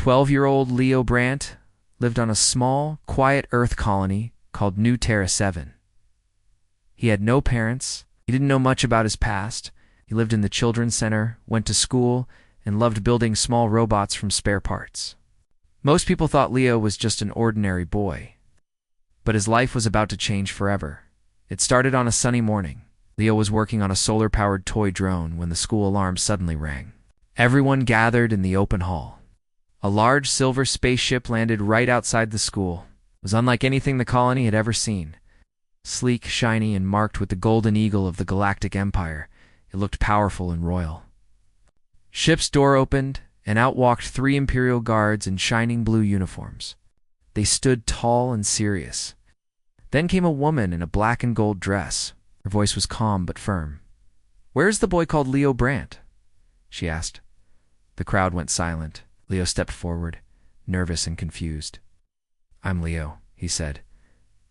12-year-old Leo Brandt lived on a small, quiet Earth colony called New Terra 7. He had no parents. He didn't know much about his past. He lived in the children's center, went to school, and loved building small robots from spare parts. Most people thought Leo was just an ordinary boy, but his life was about to change forever. It started on a sunny morning. Leo was working on a solar-powered toy drone when the school alarm suddenly rang. Everyone gathered in the open hall. A large silver spaceship landed right outside the school. It was unlike anything the colony had ever seen. Sleek, shiny, and marked with the golden eagle of the Galactic Empire, it looked powerful and royal. Ship's door opened, and out walked 3 Imperial guards in shining blue uniforms. They stood tall and serious. Then came a woman in a black and gold dress. Her voice was calm but firm. "Where's the boy called Leo Brandt?" she asked. The crowd went silent. Leo stepped forward, nervous and confused. "I'm Leo," he said.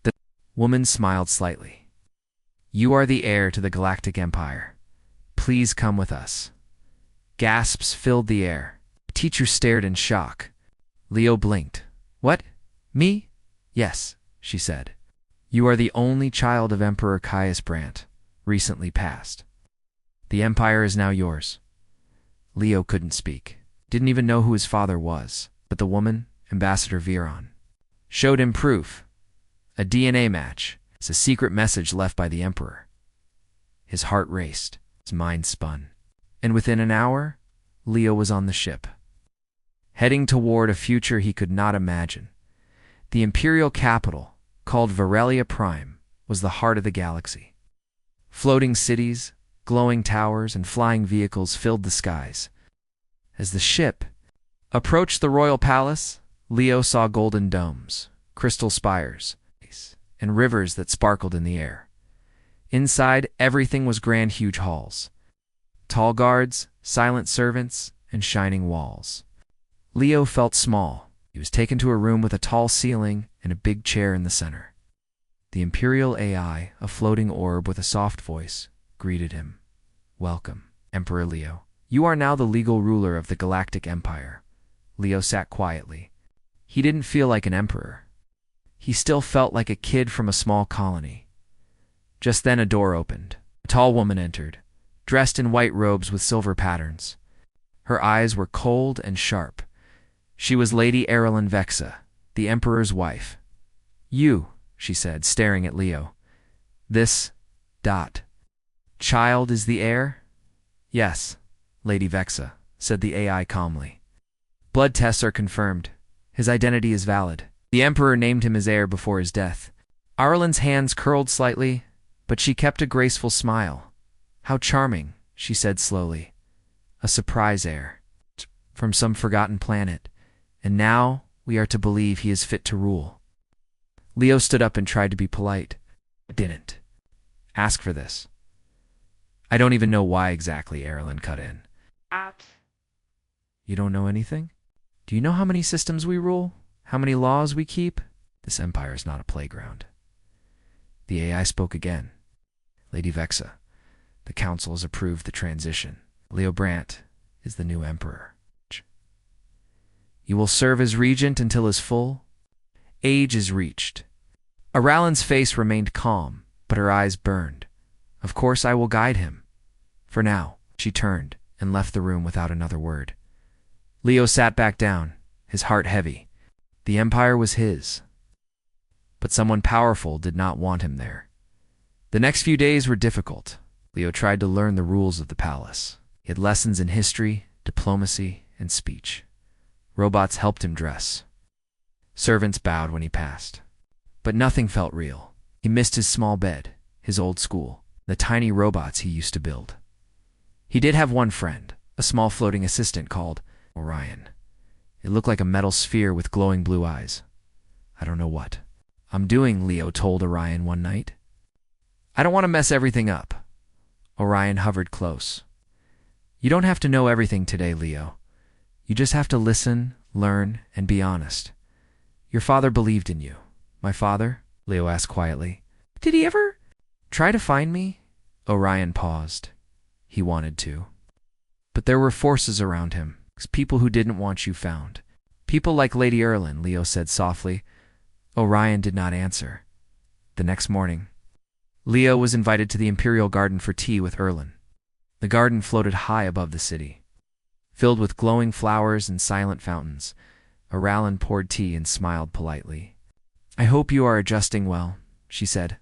The woman smiled slightly. "You are the heir to the Galactic Empire. Please come with us." Gasps filled the air. The teacher stared in shock. Leo blinked. "What? Me?" "Yes," she said. "You are the only child of Emperor Caius Brandt, recently passed. The Empire is now yours." Leo couldn't speak. Didn't even know who his father was, but the woman, Ambassador Viron, showed him proof. A DNA match. It's a secret message left by the Emperor. His heart raced. His mind spun. And within an hour, Leo was on the ship, heading toward a future he could not imagine. The Imperial capital, called Varelia Prime, was the heart of the galaxy. Floating cities, glowing towers, and flying vehicles filled the skies. As the ship approached the royal palace, Leo saw golden domes, crystal spires, and rivers that sparkled in the air. Inside, everything was grand, huge halls. Tall guards, silent servants, and shining walls. Leo felt small. He was taken to a room with a tall ceiling and a big chair in the center. The Imperial AI, a floating orb with a soft voice, greeted him. "Welcome, Emperor Leo. You are now the legal ruler of the Galactic Empire." Leo sat quietly. He didn't feel like an emperor. He still felt like a kid from a small colony. Just then a door opened. A tall woman entered, dressed in white robes with silver patterns. Her eyes were cold and sharp. She was Lady Erilyn Vexa, the Emperor's wife. "You," she said, staring at Leo. "This... child is the heir?" "Yes, Lady Vexa," said the AI calmly. "Blood tests are confirmed. His identity is valid. The Emperor named him his heir before his death." Erilyn's hands curled slightly, but she kept a graceful smile. "How charming," she said slowly. "A surprise heir from some forgotten planet, and now we are to believe he is fit to rule." Leo stood up and tried to be polite. "I didn't ask for this." "I don't even know why exactly," Erilyn cut in. "You don't know anything? Do you know how many systems we rule? How many laws we keep? This empire is not a playground." The AI spoke again. "Lady Vexa, the council has approved the transition. Leo Brandt is the new emperor. You will serve as regent until his full age is reached." Erilyn's face remained calm, but her eyes burned. "Of course I will guide him. For now." She turned and left the room without another word. Leo sat back down, his heart heavy. The empire was his, but someone powerful did not want him there. The next few days were difficult. Leo tried to learn the rules of the palace. He had lessons in history, diplomacy, and speech. Robots helped him dress. Servants bowed when he passed. But nothing felt real. He missed his small bed, his old school, the tiny robots he used to build. He did have one friend, a small floating assistant called Orion. It looked like a metal sphere with glowing blue eyes. "I don't know what I'm doing," Leo told Orion one night. "I don't want to mess everything up." Orion hovered close. "You don't have to know everything today, Leo. You just have to listen, learn, and be honest. Your father believed in you." "My father?" Leo asked quietly. "Did he ever try to find me?" Orion paused. He wanted to. But there were forces around him, people who didn't want you found, People like Lady Erlin, Leo said softly. Orion did not answer. The next morning, Leo was invited to the Imperial Garden for tea with Erlin. The garden floated high above the city, filled with glowing flowers and silent fountains. Oralyn poured tea and smiled politely. I hope you are adjusting well, she said.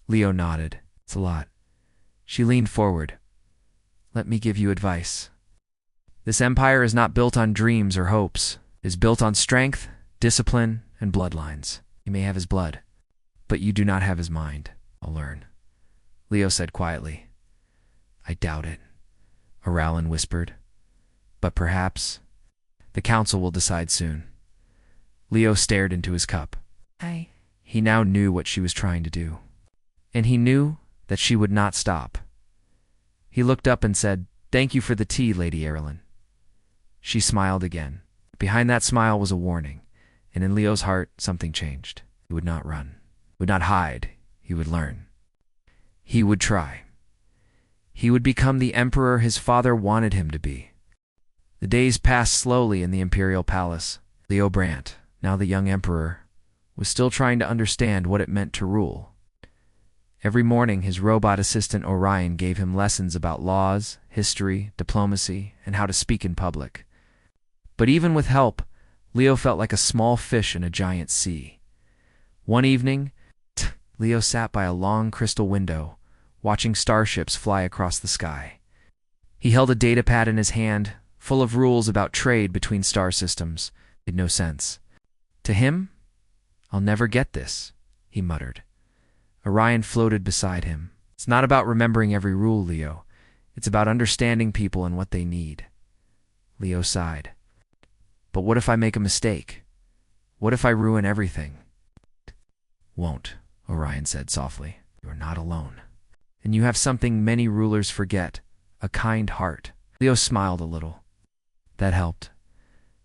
Leo nodded. It's a lot. She leaned forward. Let me give you advice. This empire is not built on dreams or hopes. It is built on strength, discipline, and bloodlines. You may have his blood, but you do not have his mind. I'll learn, Leo said quietly. I doubt it, Oralyn whispered. But perhaps the council will decide soon. Leo stared into his cup. He now knew what she was trying to do, and he knew that she would not stop. He looked up and said, Thank you for the tea, Lady Erlin. She smiled again. Behind that smile was a warning, and in Leo's heart something changed. He would not run, would not hide. He would learn. He would try. He would become the emperor his father wanted him to be. The days passed slowly in the imperial palace. Leo Brandt, now the young emperor, was still trying to understand what it meant to rule. Every morning his robot assistant Orion gave him lessons about laws, history, diplomacy, and how to speak in public. But even with help, Leo felt like a small fish in a giant sea. One evening, Leo sat by a long crystal window, watching starships fly across the sky. He held a datapad in his hand, full of rules about trade between star systems. It made no sense. To him, I'll never get this, he muttered. Orion floated beside him. It's not about remembering every rule, Leo. It's about understanding people and what they need. Leo sighed. But what if I make a mistake? What if I ruin everything? Won't, Orion said softly. You are not alone. And you have something many rulers forget, a kind heart. Leo smiled a little. That helped.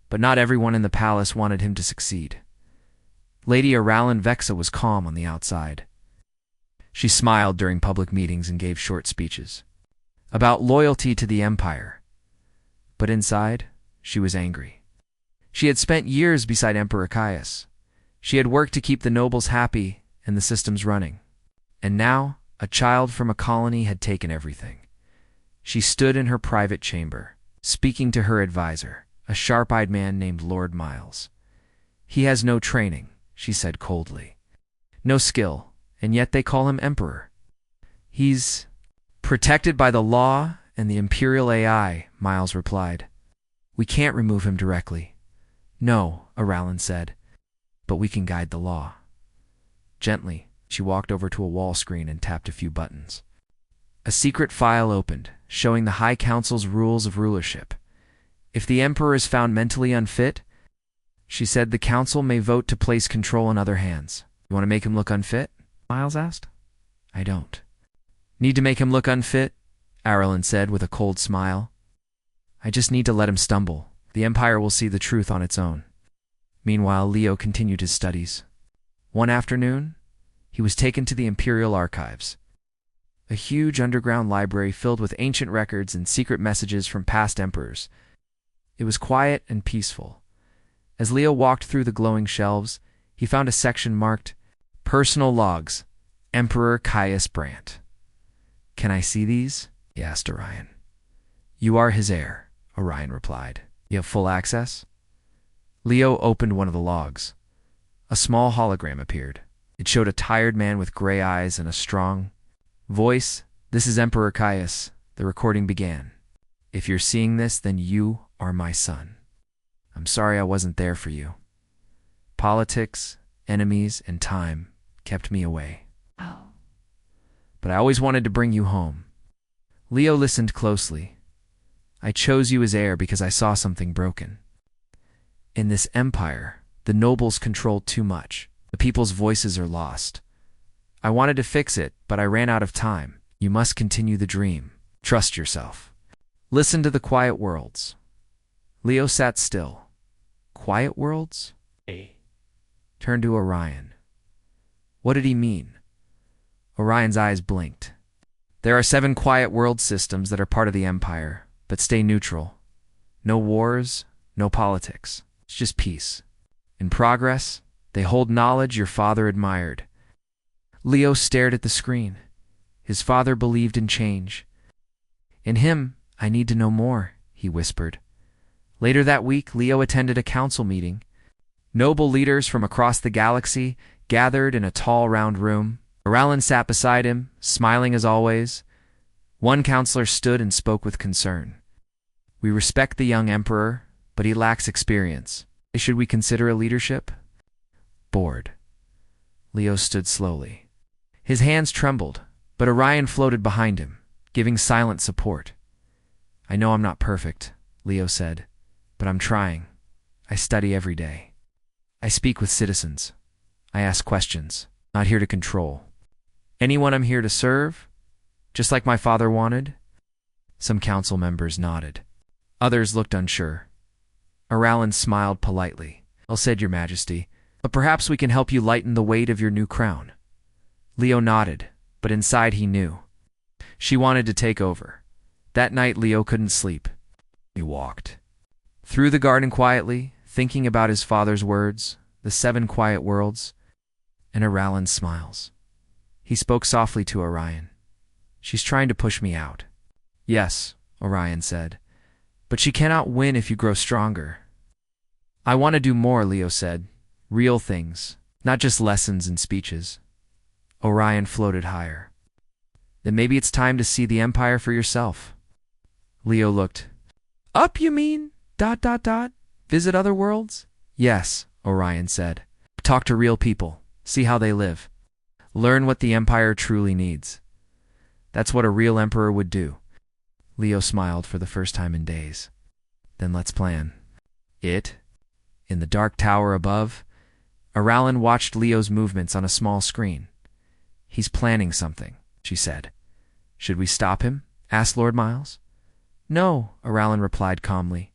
But not everyone in the palace wanted him to succeed. Lady Oralyn Vexa was calm on the outside. She smiled during public meetings and gave short speeches about loyalty to the empire. But inside, she was angry. She had spent years beside Emperor Caius. She had worked to keep the nobles happy and the systems running. And now, a child from a colony had taken everything. She stood in her private chamber, speaking to her advisor, a sharp-eyed man named Lord Miles. He has no training, she said coldly. No skill, and yet they call him emperor. He's protected by the law and the Imperial AI, Miles replied. We can't remove him directly. No, Oralyn said, but we can guide the law. Gently, she walked over to a wall screen and tapped a few buttons. A secret file opened, showing the High Council's rules of rulership. If the Emperor is found mentally unfit, she said the Council may vote to place control in other hands. You want to make him look unfit? Miles asked. I don't. Need to make him look unfit? Oralyn said with a cold smile. I just need to let him stumble. The Empire will see the truth on its own. Meanwhile, Leo continued his studies. One afternoon, he was taken to the Imperial Archives, a huge underground library filled with ancient records and secret messages from past emperors. It was quiet and peaceful. As Leo walked through the glowing shelves, he found a section marked Personal Logs, Emperor Caius Brandt. Can I see these? He asked Orion. You are his heir, Orion replied. You have full access? Leo opened one of the logs. A small hologram appeared. It showed a tired man with gray eyes and a strong voice. This is Emperor Caius. The recording began. If you're seeing this, then you are my son. I'm sorry I wasn't there for you. Politics, enemies, and time kept me away. But I always wanted to bring you home. Leo listened closely. I chose you as heir because I saw something broken. In this empire, the nobles control too much. The people's voices are lost. I wanted to fix it, but I ran out of time. You must continue the dream. Trust yourself. Listen to the quiet worlds. Leo sat still. Quiet worlds? Turned to Orion. What did he mean? Orion's eyes blinked. There are 7 quiet world systems that are part of the Empire, but stay neutral. No wars, no politics. It's just peace. In progress, they hold knowledge your father admired. Leo stared at the screen. His father believed in change. In him, I need to know more, he whispered. Later that week, Leo attended a council meeting. Noble leaders from across the galaxy gathered in a tall, round room. Oralin sat beside him, smiling as always. One counselor stood and spoke with concern. We respect the young emperor, but he lacks experience. Should we consider a leadership? Bored. Leo stood slowly. His hands trembled, but Orion floated behind him, giving silent support. I know I'm not perfect, Leo said, but I'm trying. I study every day. I speak with citizens. I ask questions, not here to control. Anyone I'm here to serve, just like my father wanted? Some council members nodded. Others looked unsure. Oralin smiled politely. Well said, Your Majesty, but perhaps we can help you lighten the weight of your new crown. Leo nodded, but inside he knew. She wanted to take over. That night Leo couldn't sleep. He walked through the garden quietly, thinking about his father's words, the 7 quiet worlds, and Oralin's smiles. He spoke softly to Orion. She's trying to push me out. Yes, Orion said, but she cannot win if you grow stronger. I want to do more, Leo said. Real things, not just lessons and speeches. Orion floated higher. Then maybe it's time to see the Empire for yourself. Leo looked. Up, you mean? ... Visit other worlds? Yes, Orion said. Talk to real people. See how they live. Learn what the Empire truly needs. That's what a real emperor would do. Leo smiled for the first time in days. Then let's plan. In the dark tower above, Oralin watched Leo's movements on a small screen. He's planning something, she said. Should we stop him? Asked Lord Miles. No, Oralin replied calmly.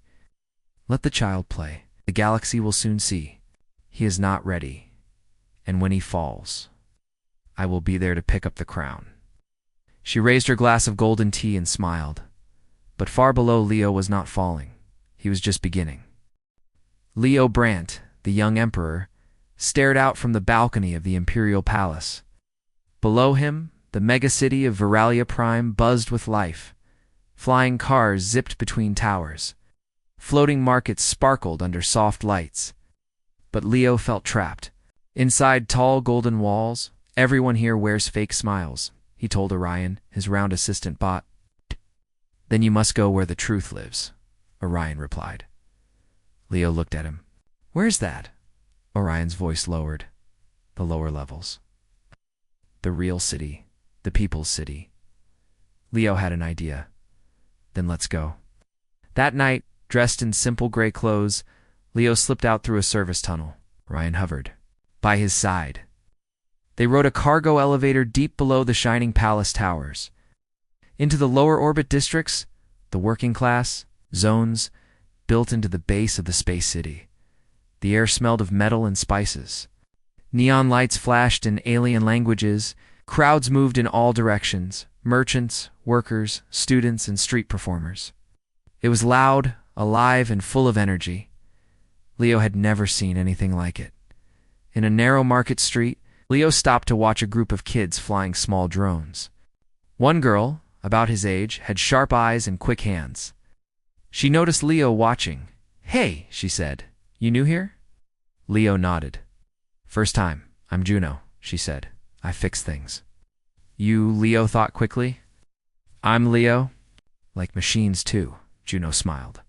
Let the child play. The galaxy will soon see. He is not ready. And when he falls, I will be there to pick up the crown. She raised her glass of golden tea and smiled. But far below Leo was not falling. He was just beginning. Leo Brandt, the young emperor, stared out from the balcony of the imperial palace. Below him, the megacity of Veralia Prime buzzed with life. Flying cars zipped between towers. Floating markets sparkled under soft lights. But Leo felt trapped. Inside tall golden walls, everyone here wears fake smiles, he told Orion, his round assistant bot. Then you must go where the truth lives, Orion replied. Leo looked at him. Where's that? Orion's voice lowered. The lower levels. The real city. The people's city. Leo had an idea. Then let's go. That night, dressed in simple gray clothes, Leo slipped out through a service tunnel. Orion hovered by his side. They rode a cargo elevator deep below the shining palace towers. Into the lower orbit districts, the working class, zones, built into the base of the space city. The air smelled of metal and spices. Neon lights flashed in alien languages. Crowds moved in all directions. Merchants, workers, students, and street performers. It was loud, alive, and full of energy. Leo had never seen anything like it. In a narrow market street, Leo stopped to watch a group of kids flying small drones. One girl, about his age, had sharp eyes and quick hands. She noticed Leo watching. Hey, she said, you new here? Leo nodded. First time. I'm Juno, she said. I fix things. You, Leo thought quickly. I'm Leo. Like machines too, Juno smiled.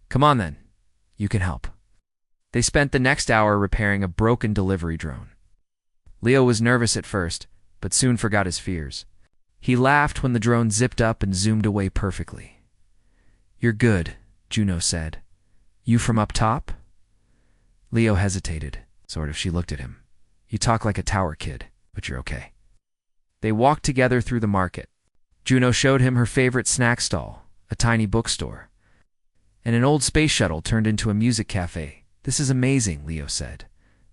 Come on then. You can help. They spent the next hour repairing a broken delivery drone. Leo was nervous at first, but soon forgot his fears. He laughed when the drone zipped up and zoomed away perfectly. You're good, Juno said. You from up top? Leo hesitated, sort of. She looked at him. You talk like a tower kid, but you're okay. They walked together through the market. Juno showed him her favorite snack stall, a tiny bookstore. And an old space shuttle turned into a music cafe. This is amazing, Leo said.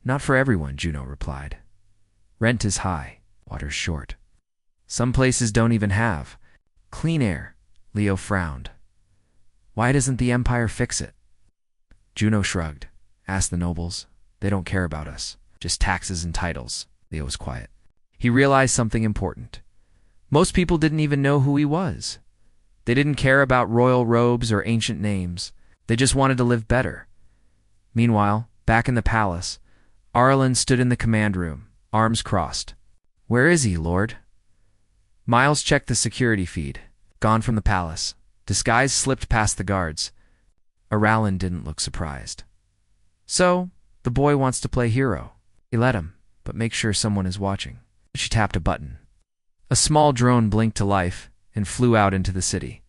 Not for everyone, Juno replied. Rent is high, water's short. Some places don't even have clean air. Leo frowned. Why doesn't the Empire fix it? Juno shrugged. Ask the nobles. They don't care about us. Just taxes and titles. Leo was quiet. He realized something important. Most people didn't even know who he was. They didn't care about royal robes or ancient names. They just wanted to live better. Meanwhile, back in the palace, Arlen stood in the command room, arms crossed. "Where is he, Lord?" Miles checked the security feed. Gone from the palace. Disguise slipped past the guards. Arlen didn't look surprised. "So, the boy wants to play hero. He let him, but make sure someone is watching." She tapped a button. A small drone blinked to life and flew out into the city.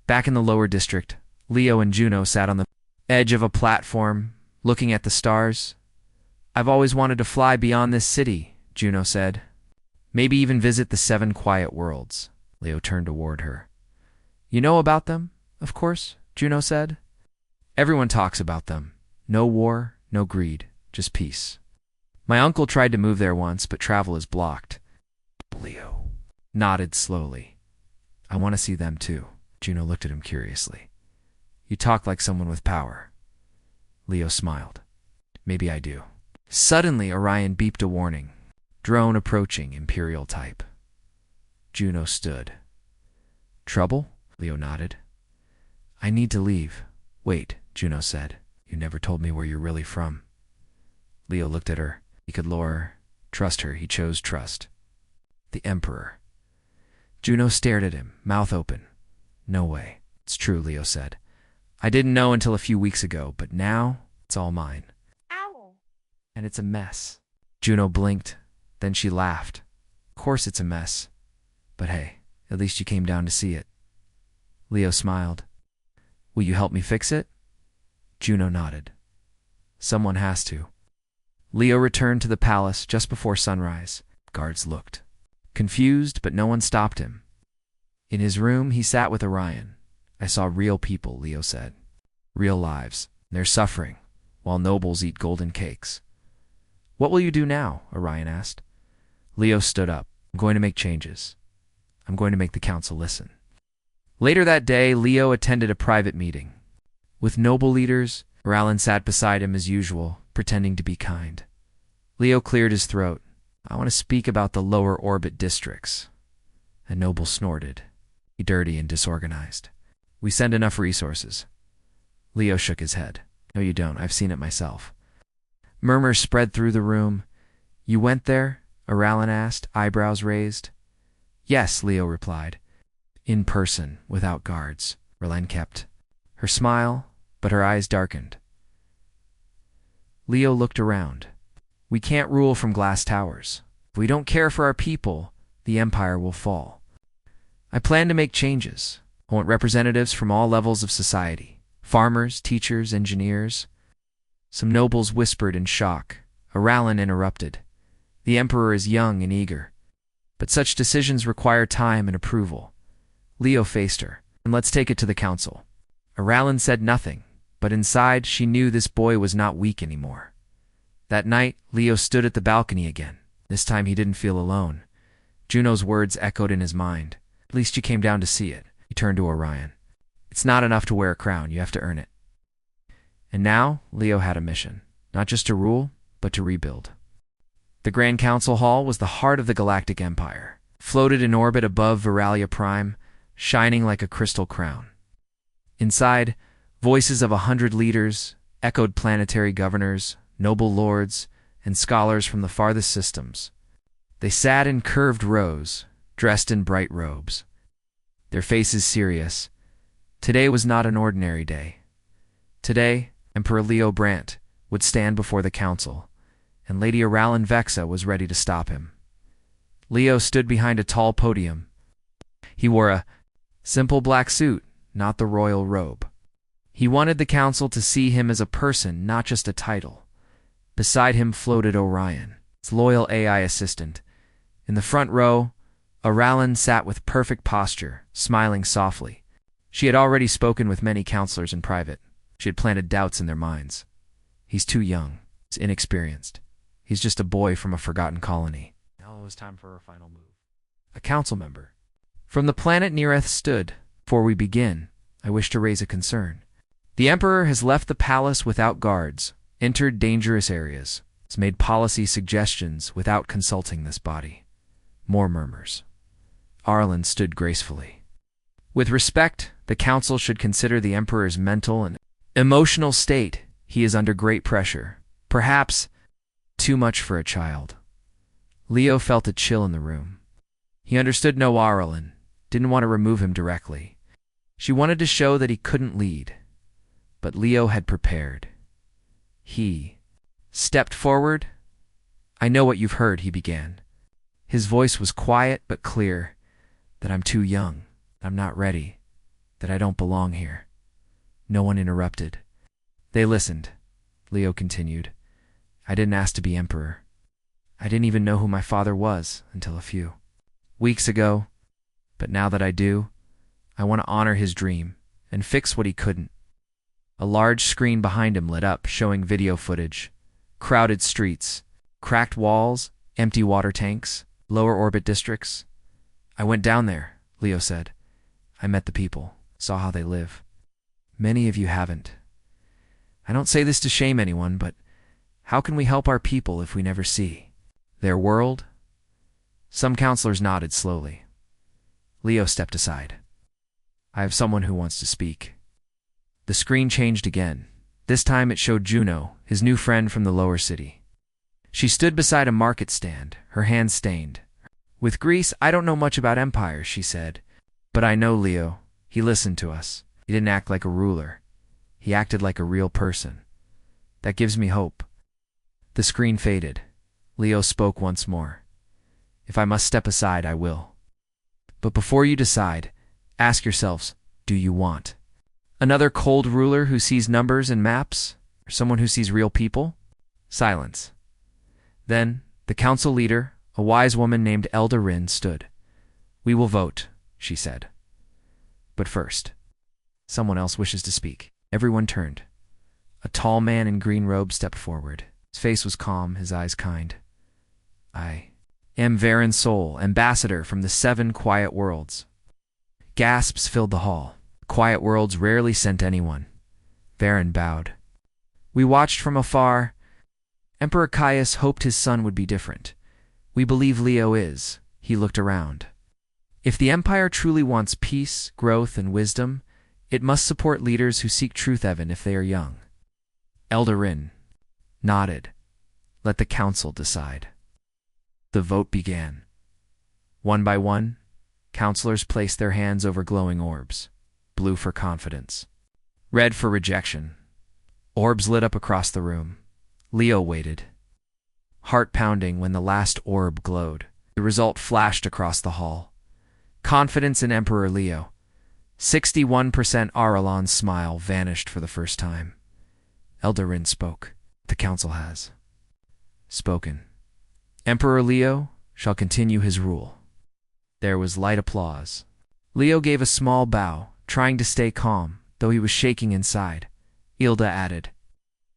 Back in the lower district, Leo and Juno sat on the edge of a platform, looking at the stars. "I've always wanted to fly beyond this city," Juno said. "Maybe even visit the 7 quiet worlds." Leo turned toward her. "You know about them, of course," Juno said. "Everyone talks about them. No war, no greed, just peace. My uncle tried to move there once, but travel is blocked." Leo nodded slowly. "I want to see them too." Juno looked at him curiously. "You talk like someone with power." Leo smiled. "Maybe I do." Suddenly, Orion beeped a warning. "Drone approaching, Imperial type." Juno stood. "Trouble?" Leo nodded. "I need to leave." "Wait," Juno said. "You never told me where you're really from." Leo looked at her. He could lure her. Trust her. He chose trust. "The Emperor." Juno stared at him, mouth open. "No way." "It's true," Leo said. "I didn't know until a few weeks ago, but now it's all mine." Ow. "And it's a mess." Juno blinked. Then she laughed. "Of course it's a mess. But hey, at least you came down to see it." Leo smiled. "Will you help me fix it?" Juno nodded. "Someone has to." Leo returned to the palace just before sunrise. Guards looked. Confused, but no one stopped him. In his room, he sat with Orion. "I saw real people," Leo said. "Real lives. They're suffering, while nobles eat golden cakes." "What will you do now?" Orion asked. Leo stood up. "I'm going to make changes. I'm going to make the council listen." Later that day, Leo attended a private meeting. With noble leaders, Oralen sat beside him as usual, pretending to be kind. Leo cleared his throat. "I want to speak about the lower orbit districts." A noble snorted. "He dirty and disorganized. We send enough resources." Leo shook his head. "No, you don't. I've seen it myself." Murmurs spread through the room. "You went there?" Oralen asked, eyebrows raised. "Yes," Leo replied. "In person, without guards." Oralen kept her smile, but her eyes darkened. Leo looked around. "We can't rule from glass towers. If we don't care for our people, the empire will fall. I plan to make changes. I want representatives from all levels of society. Farmers, teachers, engineers." Some nobles whispered in shock. Oralen interrupted. "The emperor is young and eager. But such decisions require time and approval." Leo faced her. "And let's take it to the council." Oralen said nothing, but inside she knew this boy was not weak anymore. That night, Leo stood at the balcony again. This time he didn't feel alone. Juno's words echoed in his mind. "At least you came down to see it." He turned to Orion. "It's not enough to wear a crown. You have to earn it." And now, Leo had a mission. Not just to rule, but to rebuild. The Grand Council Hall was the heart of the Galactic Empire, floated in orbit above Veralia Prime, shining like a crystal crown. Inside, voices of 100 leaders echoed planetary governors, noble lords, and scholars from the farthest systems. They sat in curved rows, dressed in bright robes. Their faces serious. Today was not an ordinary day. Today, Emperor Leo Brandt would stand before the council, and Lady Oralen Vexa was ready to stop him. Leo stood behind a tall podium. He wore a simple black suit, not the royal robe. He wanted the council to see him as a person, not just a title. Beside him floated Orion, his loyal AI assistant. In the front row, Oralen sat with perfect posture, smiling softly. She had already spoken with many counselors in private. She had planted doubts in their minds. He's too young. He's inexperienced. He's just a boy from a forgotten colony. Now it was time for her final move. A council member from the planet Neareth stood. "Before we begin, I wish to raise a concern. The Emperor has left the palace without guards, entered dangerous areas, made policy suggestions without consulting this body. More murmurs. Arlen stood gracefully. With respect, the council should consider the Emperor's mental and emotional state. He is under great pressure. Perhaps too much for a child. Leo felt a chill in the room. He understood no Arlen, didn't want to remove him directly. She wanted to show that he couldn't lead. But Leo had prepared. He stepped forward. I know what you've heard, he began. His voice was quiet but clear, that I'm too young, I'm not ready, that I don't belong here. No one interrupted. They listened. Leo continued. I didn't ask to be emperor. I didn't even know who my father was until a few weeks ago. But now that I do, I want to honor his dream and fix what he couldn't. A large screen behind him lit up, showing video footage. Crowded streets, cracked walls, empty water tanks, lower orbit districts. I went down there, Leo said. I met the people, saw how they live. Many of you haven't. I don't say this to shame anyone, but how can we help our people if we never see their world? Some counselors nodded slowly. Leo stepped aside. I have someone who wants to speak. The screen changed again. This time it showed Juno, his new friend from the lower city. She stood beside a market stand, her hands stained. With Greece, I don't know much about empires, she said. But I know Leo. He listened to us. He didn't act like a ruler. He acted like a real person. That gives me hope. The screen faded. Leo spoke once more. If I must step aside, I will. But before you decide, ask yourselves, do you want another cold ruler who sees numbers and maps, or someone who sees real people? Silence. Then, the council leader, a wise woman named Elda Rin, stood. We will vote, she said. But first, someone else wishes to speak. Everyone turned. A tall man in green robe stepped forward. His face was calm, his eyes kind. I am Varen Sol, ambassador from the 7 Quiet Worlds. Gasps filled the hall. Quiet Worlds rarely sent anyone. Varen bowed. We watched from afar. Emperor Caius hoped his son would be different. We believe Leo is. He looked around. If the Empire truly wants peace, growth, and wisdom, it must support leaders who seek truth even if they are young. Eldarin nodded. Let the council decide. The vote began. One by one, counselors placed their hands over glowing orbs. Blue for confidence. Red for rejection. Orbs lit up across the room. Leo waited. Heart pounding when the last orb glowed. The result flashed across the hall. Confidence in Emperor Leo. 61% Arelon's smile vanished for the first time. Eldarin spoke. The council has spoken. Emperor Leo shall continue his rule. There was light applause. Leo gave a small bow, trying to stay calm, though he was shaking inside. Ilda added.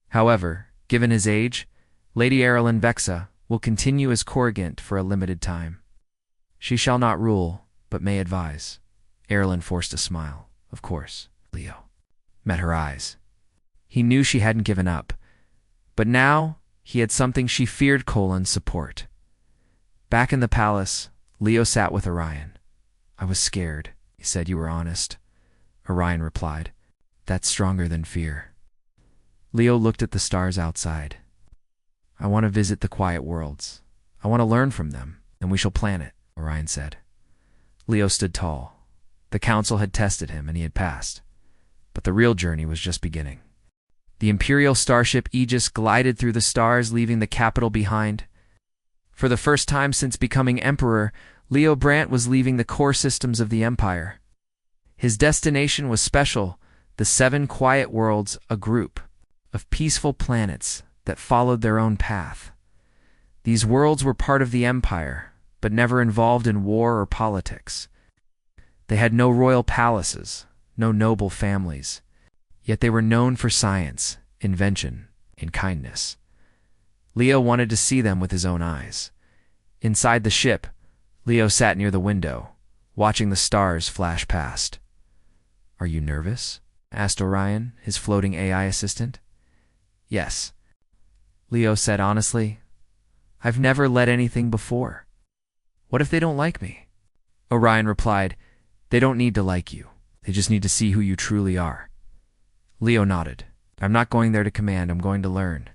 However, given his age, Lady Arelyn Vexa will continue as Corrigant for a limited time. She shall not rule, but may advise. Arelyn forced a smile. Of course, Leo met her eyes. He knew she hadn't given up, but now he had something she feared support. Back in the palace, Leo sat with Orion. I was scared. He said you were honest. Orion replied, that's stronger than fear. Leo looked at the stars outside. I want to visit the Quiet Worlds. I want to learn from them, and we shall plan it, Orion said. Leo stood tall. The council had tested him, and he had passed. But the real journey was just beginning. The Imperial starship Aegis glided through the stars, leaving the capital behind. For the first time since becoming emperor, Leo Brandt was leaving the core systems of the Empire. His destination was special, the 7 Quiet Worlds, a group of peaceful planets that followed their own path. These worlds were part of the Empire, but never involved in war or politics. They had no royal palaces, no noble families, yet they were known for science, invention, and kindness. Leo wanted to see them with his own eyes. Inside the ship, Leo sat near the window, watching the stars flash past. Are you nervous? Asked Orion, his floating AI assistant. Yes. Leo said honestly. I've never led anything before. What if they don't like me? Orion replied, they don't need to like you. They just need to see who you truly are. Leo nodded. I'm not going there to command, I'm going to learn.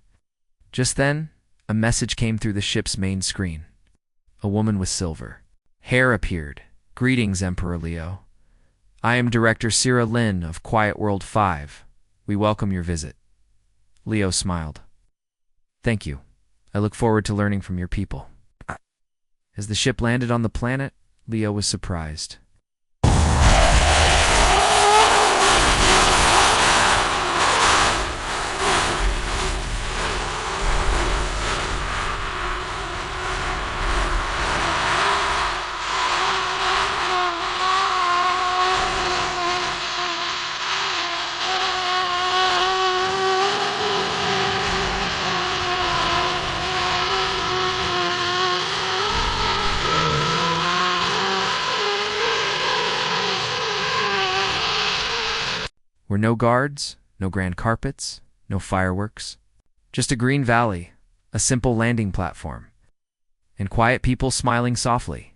Just then, a message came through the ship's main screen. A woman with silver hair appeared. Greetings, Emperor Leo. I am Director Sira Lin of Quiet World 5. We welcome your visit. Leo smiled. Thank you. I look forward to learning from your people. As the ship landed on the planet, Leo was surprised. Were no guards, no grand carpets, no fireworks, just a green valley, a simple landing platform, and quiet people smiling softly.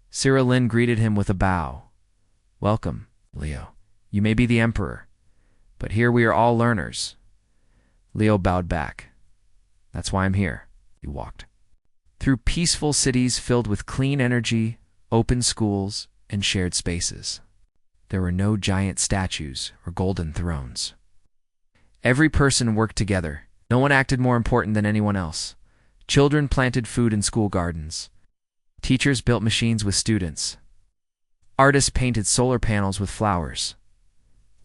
Sira Lin greeted him with a bow. Welcome, Leo. You may be the Emperor, but here we are all learners. Leo bowed back. That's why I'm here. He walked through peaceful cities filled with clean energy, open schools, and shared spaces. There were no giant statues or golden thrones. Every person worked together. No one acted more important than anyone else. Children planted food in school gardens. Teachers built machines with students. Artists painted solar panels with flowers.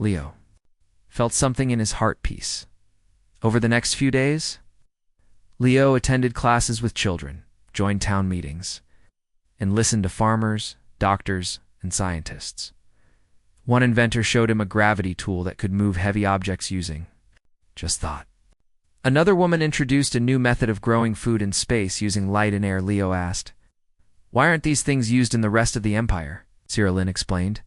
Leo felt something in his heart peace. Over the next few days, Leo attended classes with children, joined town meetings, and listened to farmers, doctors, and scientists. One inventor showed him a gravity tool that could move heavy objects using just thought. Another woman introduced a new method of growing food in space using light and air. Leo asked, why aren't these things used in the rest of the empire? Sira Lin explained,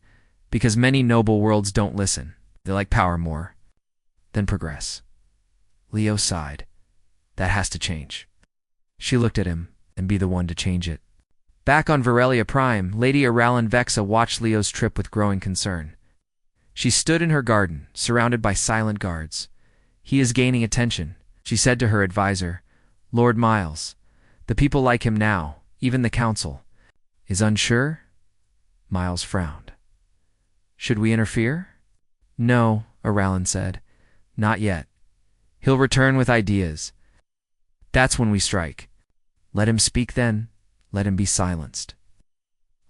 because many noble worlds don't listen. They like power more than progress. Leo sighed. That has to change. She looked at him, and be the one to change it. Back on Varelia Prime, Lady Aralyn Vexa watched Leo's trip with growing concern. She stood in her garden, surrounded by silent guards. He is gaining attention, she said to her advisor, Lord Miles. The people like him now, even the council. Is unsure? Miles frowned. Should we interfere? No, Aralyn said. Not yet. He'll return with ideas. That's when we strike. Let him speak then. Let him be silenced.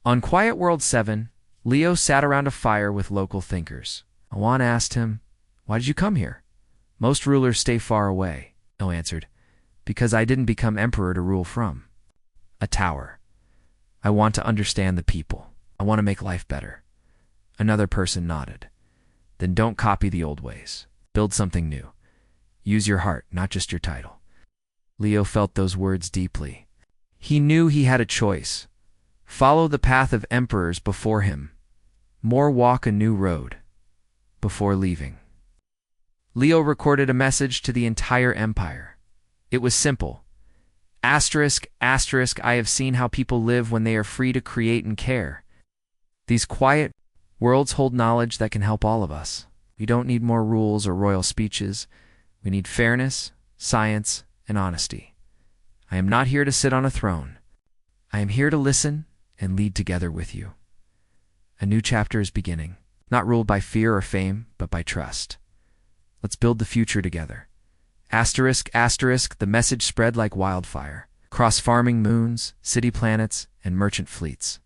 On Quiet World 7, Leo sat around a fire with local thinkers. Awan asked him, why did you come here? Most rulers stay far away. Leo answered, because I didn't become emperor to rule from. A tower. I want to understand the people. I want to make life better. Another person nodded. Then don't copy the old ways. Build something new. Use your heart, not just your title. Leo felt those words deeply. He knew he had a choice. Follow the path of emperors before him. More walk a new road. Before leaving. Leo recorded a message to the entire empire. It was simple. Asterisk, asterisk, I have seen how people live when they are free to create and care. These quiet worlds hold knowledge that can help all of us. We don't need more rules or royal speeches. We need fairness, science, and honesty. I am not here to sit on a throne. I am here to listen and lead together with you. A new chapter is beginning, not ruled by fear or fame, but by trust. Let's build the future together. Asterisk, asterisk, the message spread like wildfire, across farming moons, city planets, and merchant fleets.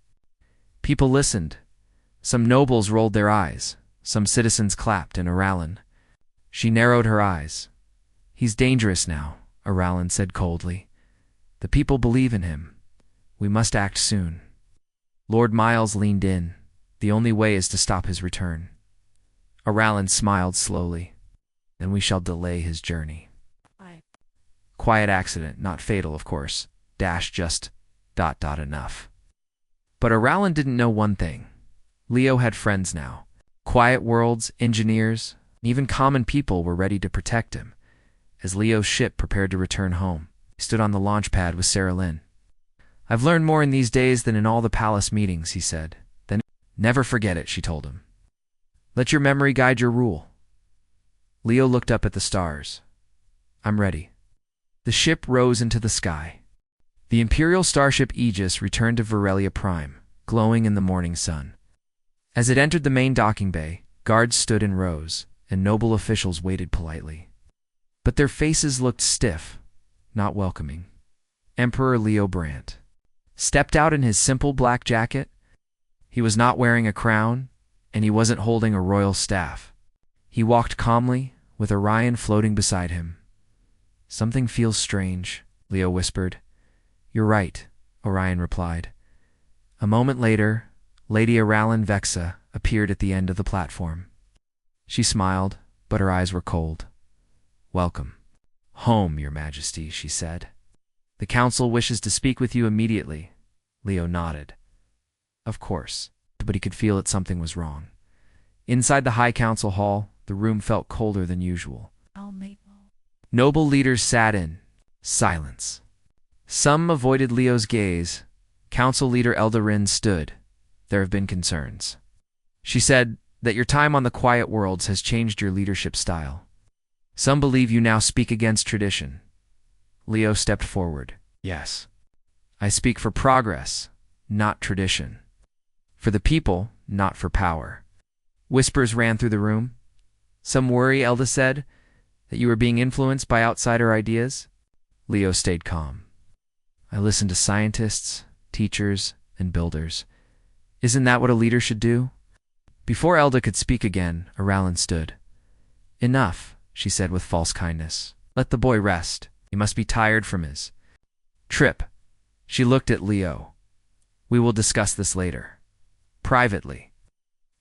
People listened. Some nobles rolled their eyes. Some citizens clapped, and Aralyn. She narrowed her eyes. He's dangerous now, Aralyn said coldly. The people believe in him. We must act soon. Lord Miles leaned in. The only way is to stop his return. Aralyn smiled slowly. Then we shall delay his journey. Quiet accident, not fatal, of course. Dash just ... enough. But Aralyn didn't know one thing. Leo had friends now. Quiet worlds, engineers, even common people were ready to protect him. as Leo's ship prepared to return home. He stood on the launch pad with Sarah Lynn. "I've learned more in these days than in all the palace meetings," he said. "Then never forget it," she told him. "Let your memory guide your rule." Leo looked up at the stars. "I'm ready." The ship rose into the sky. The Imperial starship Aegis returned to Varelia Prime, glowing in the morning sun. As it entered the main docking bay, guards stood in rows, and noble officials waited politely. But their faces looked stiff, not welcoming. Emperor Leo Brandt stepped out in his simple black jacket. He was not wearing a crown, and he wasn't holding a royal staff. He walked calmly, with Orion floating beside him. "Something feels strange," Leo whispered. "You're right," Orion replied. A moment later, Lady Aralyn Vexa appeared at the end of the platform. She smiled, but her eyes were cold. "Welcome home, Your Majesty," she said. "The council wishes to speak with you immediately." Leo nodded. Of course, but he could feel that something was wrong. Inside the High Council Hall, the room felt colder than usual. Noble leaders sat in silence. Some avoided Leo's gaze. Council leader Eldarin stood. "There have been concerns," she said, "that your time on the Quiet Worlds has changed your leadership style. Some believe you now speak against tradition." Leo stepped forward. "Yes. I speak for progress, not tradition. For the people, not for power." Whispers ran through the room. "Some worry," Elda said, "that you were being influenced by outsider ideas." Leo stayed calm. "I listen to scientists, teachers, and builders. Isn't that what a leader should do?" Before Elda could speak again, Aralyn stood. "Enough," she said with false kindness. "Let the boy rest. He must be tired from his trip." She looked at Leo. "We will discuss this later. Privately."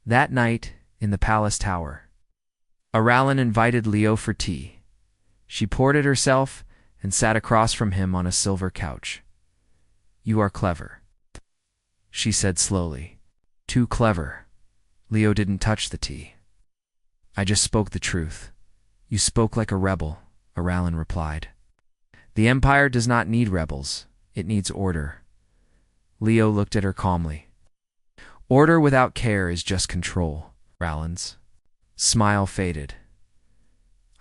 That night, in the palace tower, Aralyn invited Leo for tea. She poured it herself and sat across from him on a silver couch. "You are clever," she said slowly. "Too clever." Leo didn't touch the tea. "I just spoke the truth." "You spoke like a rebel," Aralyn replied. "The Empire does not need rebels. It needs order." Leo looked at her calmly. "Order without care is just control." Aralyn's smile faded.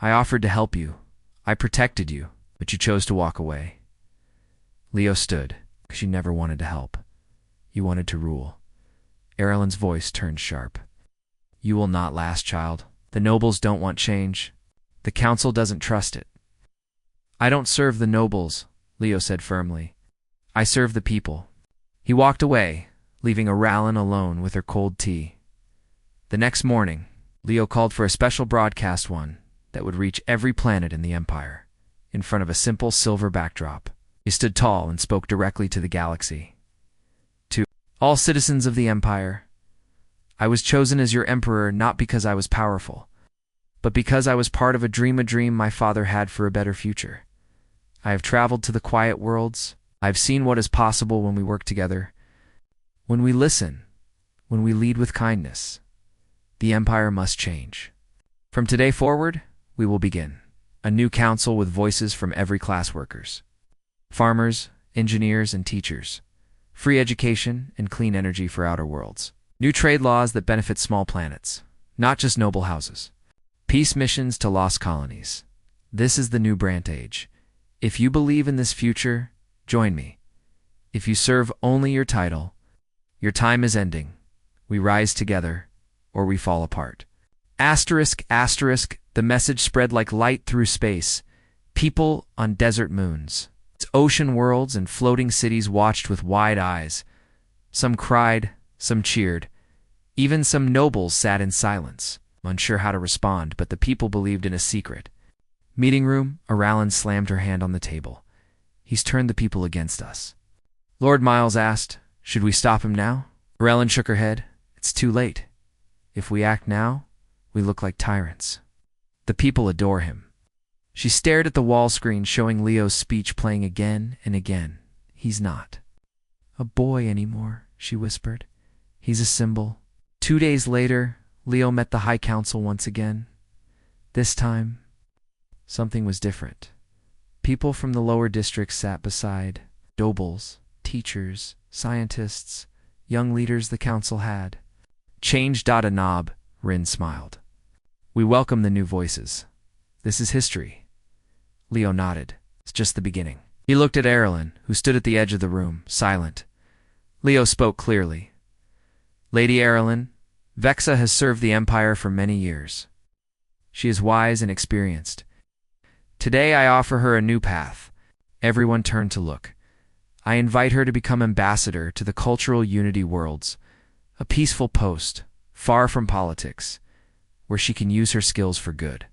"I offered to help you. I protected you, but you chose to walk away." Leo stood, because you never wanted to help. You wanted to rule. Aralyn's voice turned sharp. "You will not last, child. The nobles don't want change. The council doesn't trust it." "I don't serve the nobles," Leo said firmly. "I serve the people." He walked away, leaving Aralyn alone with her cold tea. The next morning, Leo called for a special broadcast, one that would reach every planet in the Empire, in front of a simple silver backdrop. He stood tall and spoke directly to the galaxy. "To all citizens of the Empire, I was chosen as your emperor not because I was powerful, but because I was part of a dream my father had for a better future. I have traveled to the Quiet Worlds. I have seen what is possible when we work together, when we listen, when we lead with kindness. The Empire must change. From today forward, we will begin a new council with voices from every class: workers, farmers, engineers, and teachers, free education and clean energy for outer worlds, new trade laws that benefit small planets, not just noble houses, peace missions to lost colonies. This is the new Brandt age. If you believe in this future, join me. If you serve only your title, your time is ending. We rise together, or we fall apart." Asterisk, asterisk, the message spread like light through space. People on desert moons, ocean worlds, and floating cities watched with wide eyes. Some cried, some cheered. Even some nobles sat in silence, unsure how to respond, but the people believed in a secret. Meeting room, Aralyn slammed her hand on the table. "He's turned the people against us." Lord Miles asked, "Should we stop him now?" Aralyn shook her head. "It's too late. If we act now, we look like tyrants. The people adore him." She stared at the wall screen showing Leo's speech playing again and again. "He's not a boy anymore," she whispered. "He's a symbol." 2 days later, Leo met the High Council once again. This time, Something was different. People from the lower districts sat beside nobles, teachers, scientists, young leaders the council had. Change. A knob, Rin smiled. We welcome the new voices. This is history. Leo nodded. It's just the beginning. He looked at Erilyn, who stood at the edge of the room, silent. Leo spoke clearly. Lady Erilyn, Vexa has served the Empire for many years. She is wise and experienced. Today I offer her a new path. Everyone turned to look. I invite her to become ambassador to the Cultural Unity Worlds, a peaceful post, far from politics, where she can use her skills for good.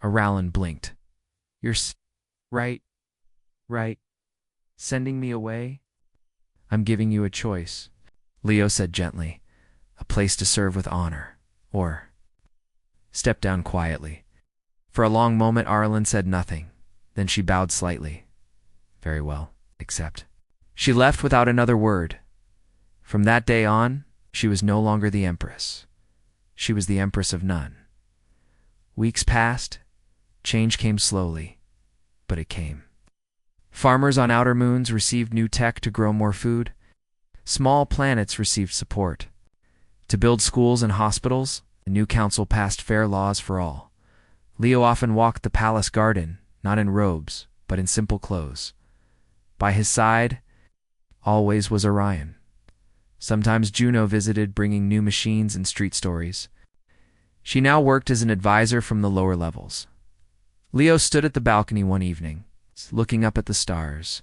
Aralen blinked. You're right. Sending me away? I'm giving you a choice, Leo said gently. A place to serve with honor, or step down quietly. For a long moment Aralen said nothing. Then she bowed slightly. Very well, accept. She left without another word. From that day on, she was no longer the Empress. She was the Empress of none. Weeks passed. Change came slowly, but it came. Farmers on outer moons received new tech to grow more food. Small planets received support. To build schools and hospitals, the new council passed fair laws for all. Leo often walked the palace garden, not in robes, but in simple clothes. By his side, always was Orion. Sometimes Juno visited, bringing new machines and street stories. She now worked as an advisor from the lower levels. Leo stood at the balcony one evening, looking up at the stars.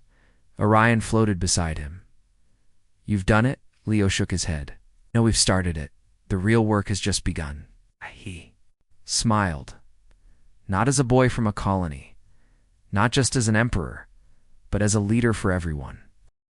Orion floated beside him. You've done it? Leo shook his head. No, we've started it. The real work has just begun. He smiled. Not as a boy from a colony, not just as an emperor, but as a leader for everyone.